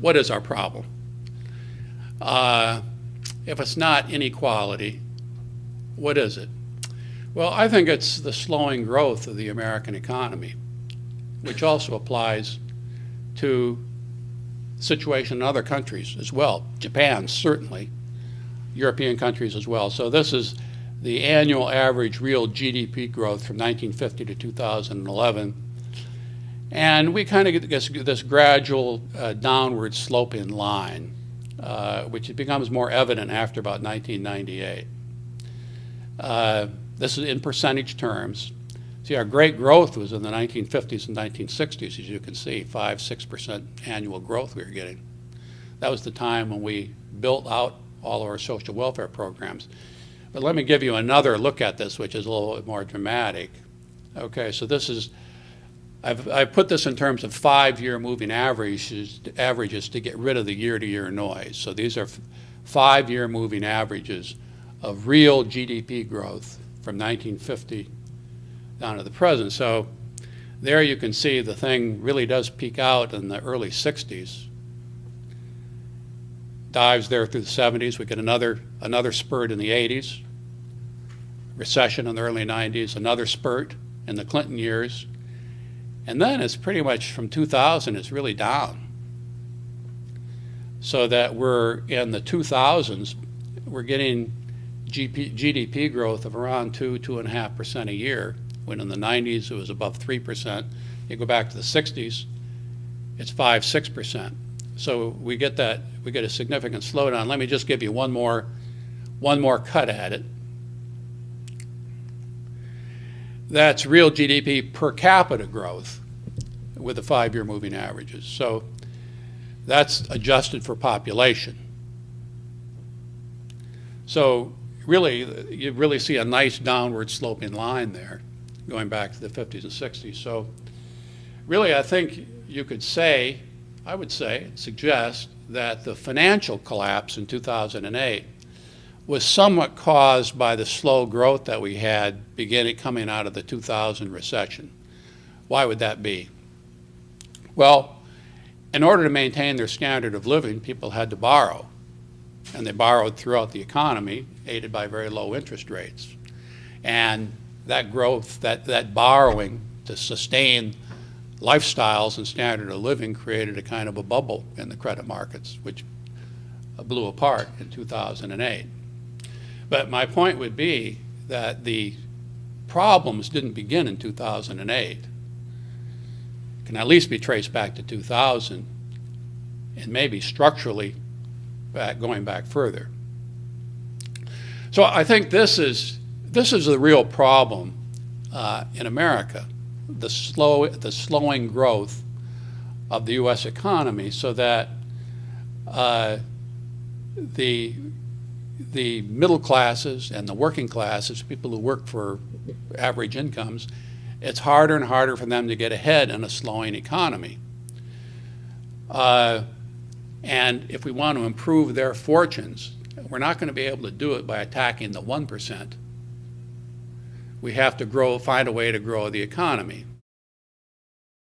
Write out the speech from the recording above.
what is our problem? If it's not inequality, what is it? Well, I think it's the slowing growth of the American economy, which also applies to the situation in other countries as well. Japan, certainly. European countries as well. So this is the annual average real GDP growth from 1950 to 2011. And we kind of get this gradual downward sloping line, which becomes more evident after about 1998. This is in percentage terms. See, our great growth was in the 1950s and 1960s, as you can see, 5–6% annual growth we were getting. That was the time when we built out all of our social welfare programs. But let me give you another look at this, which is a little bit more dramatic. Okay, so this is, I've put this in terms of 5-year moving averages to get rid of the year-to-year noise. So these are 5-year moving averages of real GDP growth from 1950 down to the present. So there you can see the thing really does peak out in the early 60s. Dives there through the 70s. We get another spurt in the 80s. Recession in the early 90s. Another spurt in the Clinton years. And then it's pretty much from 2000, it's really down. So that we're in the 2000s, we're getting GDP growth of around 2–2.5% a year, when in the 90s it was above 3%. You go back to the 60s, it's 5–6%. So we get a significant slowdown. Let me just give you one more cut at it. That's real GDP per capita growth with the 5-year moving averages. So that's adjusted for population. So really, you really see a nice downward sloping line there going back to the 50s and 60s. So really, I think you could say, I would say, suggest that the financial collapse in 2008 was somewhat caused by the slow growth that we had coming out of the 2000 recession. Why would that be? Well, in order to maintain their standard of living, people had to borrow. And they borrowed throughout the economy, aided by very low interest rates. And that growth, that borrowing to sustain lifestyles and standard of living created a kind of a bubble in the credit markets, which blew apart in 2008. But my point would be that the problems didn't begin in 2008. It can at least be traced back to 2000 and maybe structurally going back further. So I think this is the real problem in America, the slowing growth of the U.S. economy, so that the middle classes and the working classes, people who work for average incomes, it's harder and harder for them to get ahead in a slowing economy. And if we want to improve their fortunes, we're not going to be able to do it by attacking the 1%. We have to find a way to grow the economy.